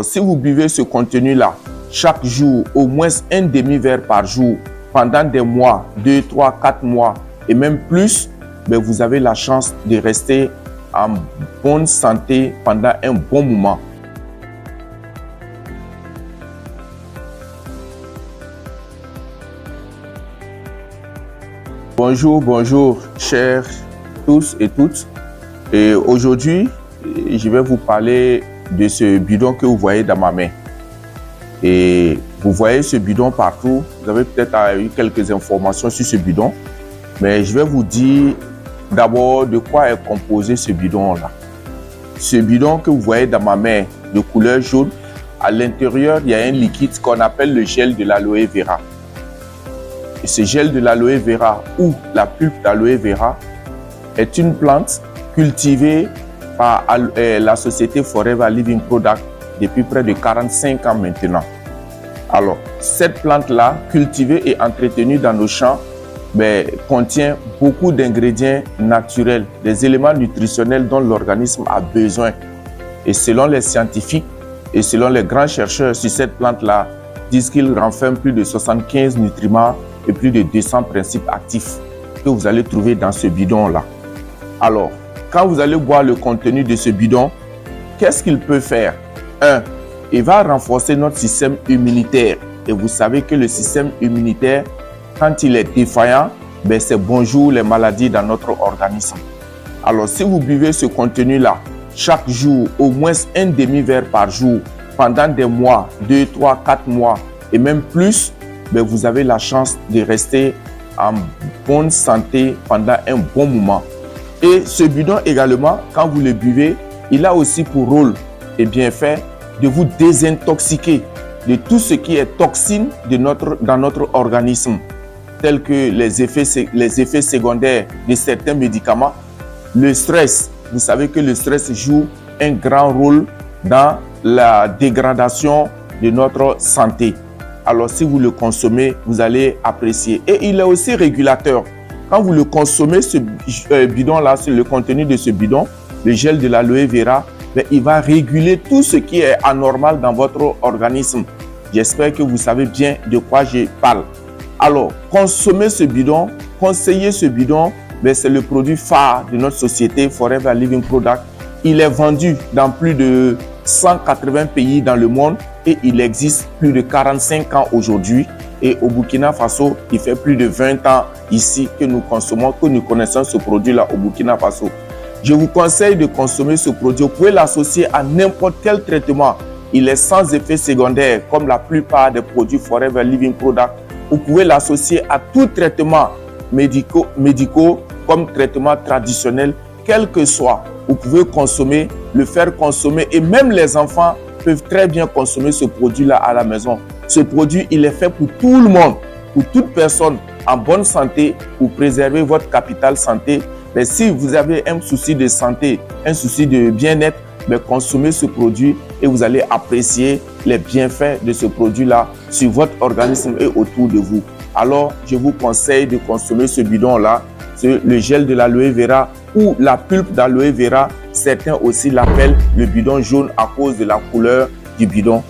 Alors, si vous buvez ce contenu-là, chaque jour, au moins un demi-verre par jour, pendant des mois, 2, 3, 4 mois et même plus, ben vous avez la chance de rester en bonne santé pendant un bon moment. Bonjour, chers tous et toutes. Et aujourd'hui, je vais vous parler de ce bidon que vous voyez dans ma main. Et vous voyez ce bidon partout. Vous avez peut-être eu quelques informations sur ce bidon. Mais je vais vous dire d'abord de quoi est composé ce bidon-là. Ce bidon que vous voyez dans ma main de couleur jaune, à l'intérieur, il y a un liquide qu'on appelle le gel de l'aloe vera. Et ce gel de l'aloe vera ou la pulpe d'aloe vera est une plante cultivée par la société Forever Living Product depuis près de 45 ans maintenant. Alors, cette plante-là, cultivée et entretenue dans nos champs, contient beaucoup d'ingrédients naturels, des éléments nutritionnels dont l'organisme a besoin. Et selon les scientifiques et selon les grands chercheurs sur cette plante-là, disent qu'il renferme plus de 75 nutriments et plus de 200 principes actifs que vous allez trouver dans ce bidon-là. Alors, quand vous allez boire le contenu de ce bidon, qu'est-ce qu'il peut faire? 1. Il va renforcer notre système immunitaire. Et vous savez que le système immunitaire, quand il est défaillant, c'est bonjour les maladies dans notre organisme. Alors, si vous buvez ce contenu-là, chaque jour, au moins un demi-verre par jour, pendant des mois, 2, 3, 4 mois et même plus, vous avez la chance de rester en bonne santé pendant un bon moment. Et ce bidon également, quand vous le buvez, il a aussi pour rôle et bienfait de vous désintoxiquer de tout ce qui est toxine dans notre organisme, tels que les effets secondaires de certains médicaments. Le stress, vous savez que le stress joue un grand rôle dans la dégradation de notre santé. Alors si vous le consommez, vous allez apprécier. Et il est aussi régulateur. Quand vous le consommez, ce bidon-là, c'est le contenu de ce bidon, le gel de l'aloe vera, il va réguler tout ce qui est anormal dans votre organisme. J'espère que vous savez bien de quoi je parle. Alors, consommez ce bidon, conseillez ce bidon, c'est le produit phare de notre société Forever Living Product. Il est vendu dans plus de 180 pays dans le monde et il existe plus de 45 ans aujourd'hui. Et au Burkina Faso, il fait plus de 20 ans ici que nous consommons, que nous connaissons ce produit-là au Burkina Faso. Je vous conseille de consommer ce produit. Vous pouvez l'associer à n'importe quel traitement. Il est sans effet secondaire comme la plupart des produits Forever Living Product. Vous pouvez l'associer à tout traitement médicaux comme traitement traditionnel, quel que soit. Vous pouvez consommer, le faire consommer et même les enfants peuvent très bien consommer ce produit-là à la maison. Ce produit, il est fait pour tout le monde, pour toute personne en bonne santé, pour préserver votre capital santé. Mais si vous avez un souci de santé, un souci de bien-être, consommez ce produit et vous allez apprécier les bienfaits de ce produit-là sur votre organisme et autour de vous. Alors, je vous conseille de consommer ce bidon-là, le gel de l'aloe vera ou la pulpe d'aloe vera. Certains aussi l'appellent le bidon jaune à cause de la couleur du bidon.